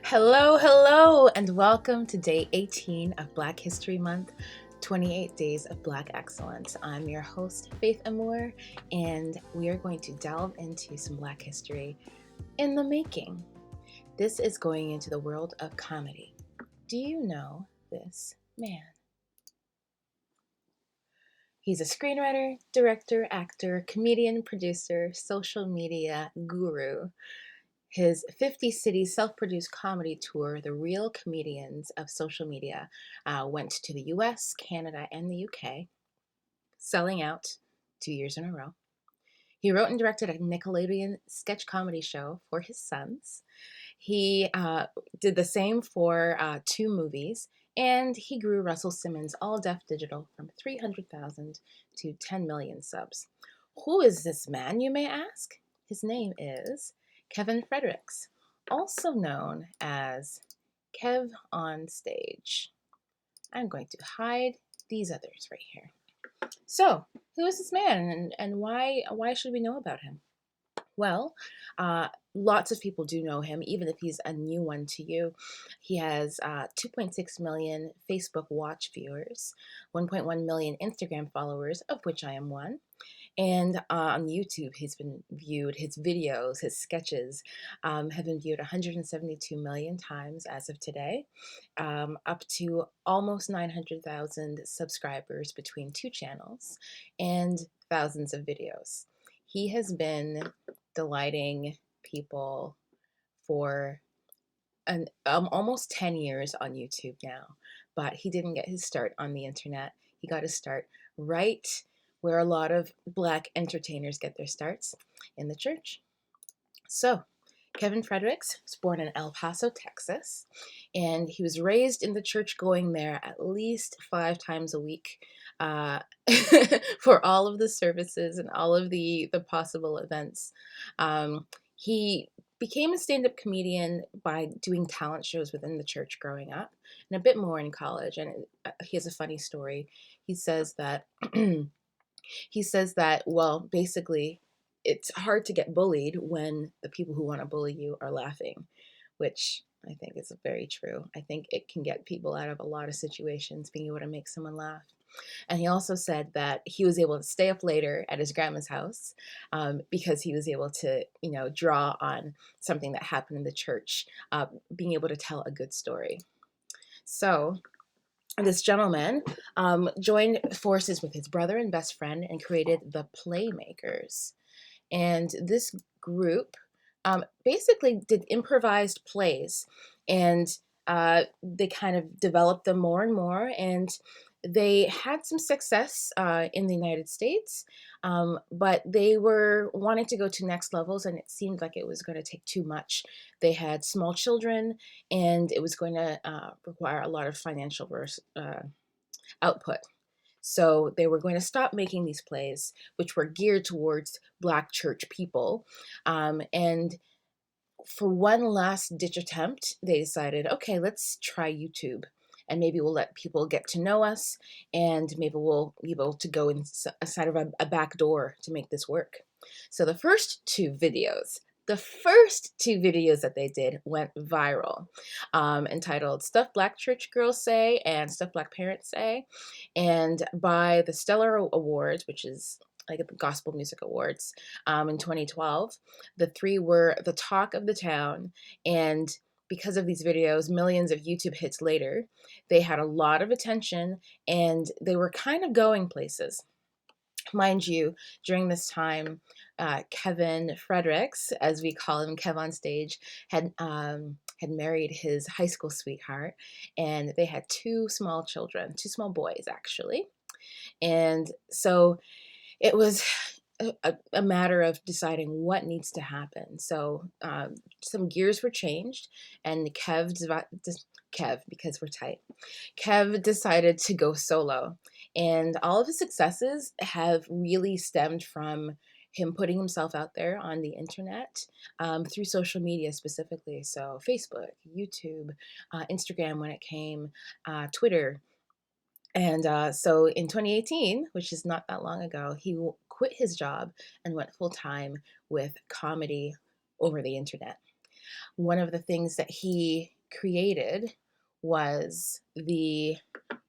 Hello, hello, and welcome to day 18 of Black History Month, 28 Days of Black Excellence. I'm your host, Faith Amour, and we are going to delve into some Black history in the making. This is going into the world of comedy. Do you know this man? He's a screenwriter, director, actor, comedian, producer, social media guru. His 50 city self produced comedy tour, The Real Comedians of Social Media, went to the US, Canada, and the UK, selling out 2 years in a row. He wrote and directed a Nickelodeon sketch comedy show for his sons. He did the same for 2 movies, and he grew Russell Simmons' All Deaf Digital from 300,000 to 10 million subs. Who is this man, you may ask? His name is Kevin Fredericks, also known as Kev on Stage. I'm going to hide these others right here. So, who is this man, and why should we know about him? Well, lots of people do know him, even if he's a new one to you. He has 2.6 million Facebook watch viewers, 1.1 million Instagram followers, of which I am one. And on YouTube, he's been viewed, his videos, his sketches have been viewed 172 million times as of today, up to almost 900,000 subscribers between 2 channels, and thousands of videos. He has been delighting people for almost 10 years on YouTube now, but he didn't get his start on the internet. He got his start right where a lot of Black entertainers get their starts, in the church. So, Kevin Fredericks was born in El Paso, Texas, and he was raised in the church, going there at least 5 times a week uh, for all of the services and all of the possible events. He became a stand-up comedian by doing talent shows within the church growing up, and a bit more in college. And he has a funny story. He says that well, basically, it's hard to get bullied when the people who want to bully you are laughing, which I think is very true. I think it can get people out of a lot of situations, being able to make someone laugh. And he also said that he was able to stay up later at his grandma's house because he was able to, draw on something that happened in the church, being able to tell a good story. So this gentleman joined forces with his brother and best friend and created the Playmakers. And this group basically did improvised plays, and they kind of developed them more and more, and they had some success in the United States, but they were wanting to go to next levels, and it seemed like it was going to take too much. They had small children, and it was going to require a lot of financial output. So they were going to stop making these plays, which were geared towards Black church people. And for one last ditch attempt, they decided, okay, let's try YouTube. And maybe we'll let people get to know us, and maybe we'll be able to go inside of a back door to make this work. So the first two videos that they did went viral, entitled Stuff Black Church Girls Say and Stuff Black Parents Say. And by the Stellar Awards, which is like the Gospel Music Awards, in 2012, the three were the talk of the town. And because of these videos, millions of YouTube hits later, they had a lot of attention, and they were kind of going places. Mind you, during this time, Kevin Fredericks, as we call him, Kev on Stage, had married his high school sweetheart, and they had 2 small children, 2 small boys actually. And so it was a matter of deciding what needs to happen. So some gears were changed, and Kev, because we're tight, Kev decided to go solo. And all of his successes have really stemmed from him putting himself out there on the internet, through social media specifically. So Facebook, YouTube, Instagram when it came, Twitter. And so in 2018, which is not that long ago, he quit his job and went full time with comedy over the internet. One of the things that he created was the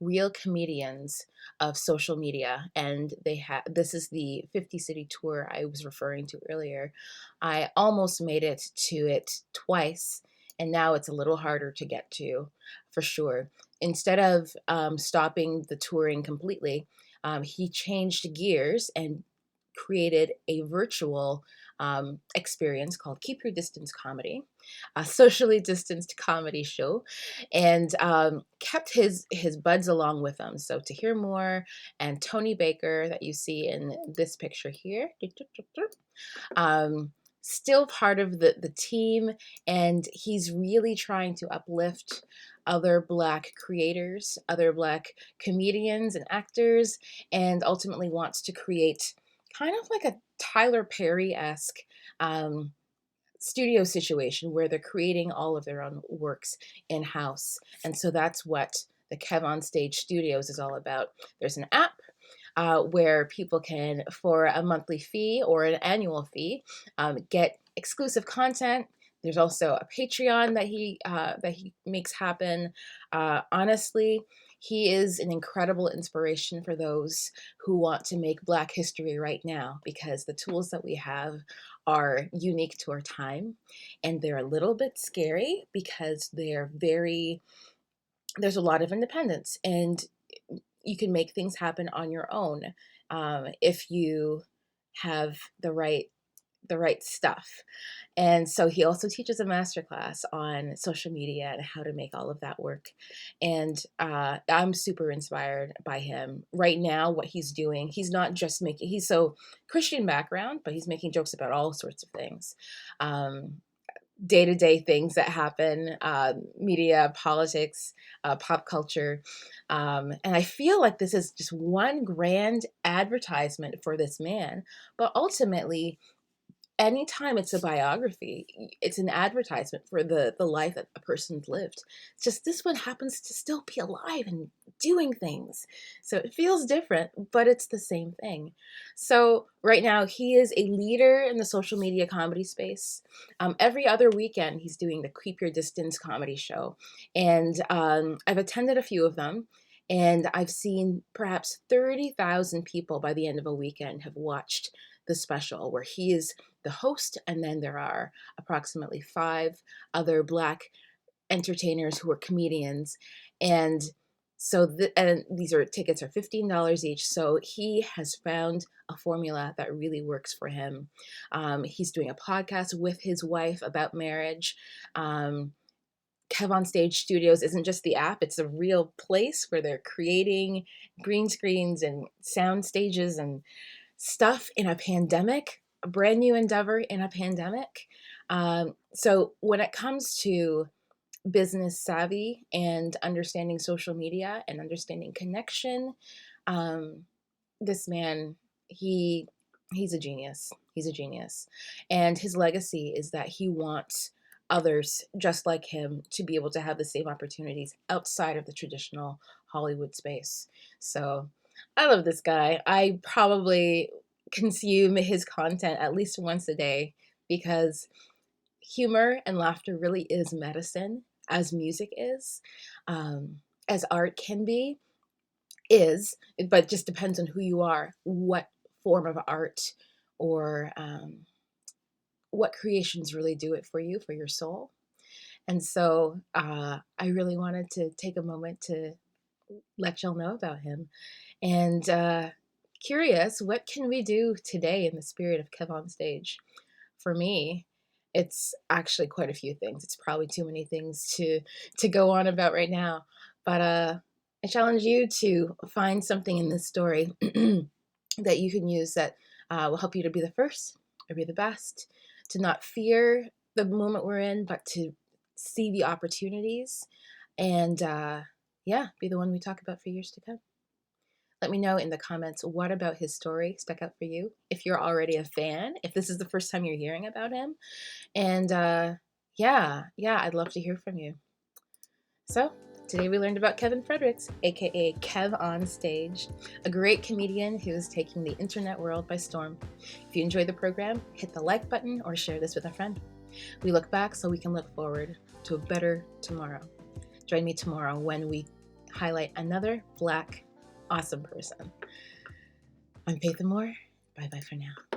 real comedians of social media, and they had this is the 50 city tour I was referring to earlier. I almost made it to it twice, and now it's a little harder to get to, for sure. Instead of stopping the touring completely, he changed gears and created a virtual experience called Keep Your Distance Comedy, a socially distanced comedy show, and kept his buds along with him. So to hear more, and Tony Baker that you see in this picture here, still part of the team, and he's really trying to uplift other Black creators, other Black comedians and actors, and ultimately wants to create kind of like a Tyler Perry-esque um, studio situation where they're creating all of their own works in-house. And so that's what the Kev on Stage Studios is all about. There's an app where people can, for a monthly fee or an annual fee, get exclusive content. There's also a Patreon that he makes happen. Honestly, he is an incredible inspiration for those who want to make Black history right now, because the tools that we have are unique to our time, and they're a little bit scary because there's a lot of independence, and you can make things happen on your own if you have the right stuff. And so he also teaches a masterclass on social media and how to make all of that work. And I'm super inspired by him right now. What he's doing, he's not just making, he's so Christian background, but he's making jokes about all sorts of things. Day-to-day things that happen, media, politics, pop culture. And I feel like this is just one grand advertisement for this man. But ultimately, anytime it's a biography, it's an advertisement for the life that a person's lived. It's just this one happens to still be alive and doing things. So it feels different, but it's the same thing. So right now, he is a leader in the social media comedy space. Every other weekend, he's doing the Keep Your Distance comedy show. And I've attended a few of them. And I've seen perhaps 30,000 people by the end of a weekend have watched the special, where he is the host, and then there are approximately 5 other Black entertainers who are comedians. And so and these tickets are $15 each. So he has found a formula that really works for him. He's doing a podcast with his wife about marriage. Kev on Stage Studios isn't just the app, it's a real place where they're creating green screens and sound stages and stuff in a pandemic, a brand new endeavor in a pandemic. So when it comes to business savvy and understanding social media and understanding connection, this man, he's a genius. He's a genius. And his legacy is that he wants others just like him to be able to have the same opportunities outside of the traditional Hollywood space. So I love this guy. I probably consume his content at least once a day, because humor and laughter really is medicine, as music is, as art can be, but it just depends on who you are, what form of art, or what creations really do it for you, for your soul. And so I really wanted to take a moment to let y'all know about him. And curious, what can we do today in the spirit of Kev on Stage? For me, it's actually quite a few things. It's probably too many things to go on about right now. But I challenge you to find something in this story that you can use that will help you to be the first or be the best, to not fear the moment we're in, but to see the opportunities, and be the one we talk about for years to come. Let me know in the comments, what about his story stuck out for you? If you're already a fan, if this is the first time you're hearing about him. And I'd love to hear from you. So today we learned about Kevin Fredericks, aka Kev on Stage, a great comedian who is taking the internet world by storm. If you enjoyed the program, hit the like button or share this with a friend. We look back so we can look forward. to a better tomorrow. Join me tomorrow when we highlight another Black awesome person. I'm Faith Amore. Bye bye for now.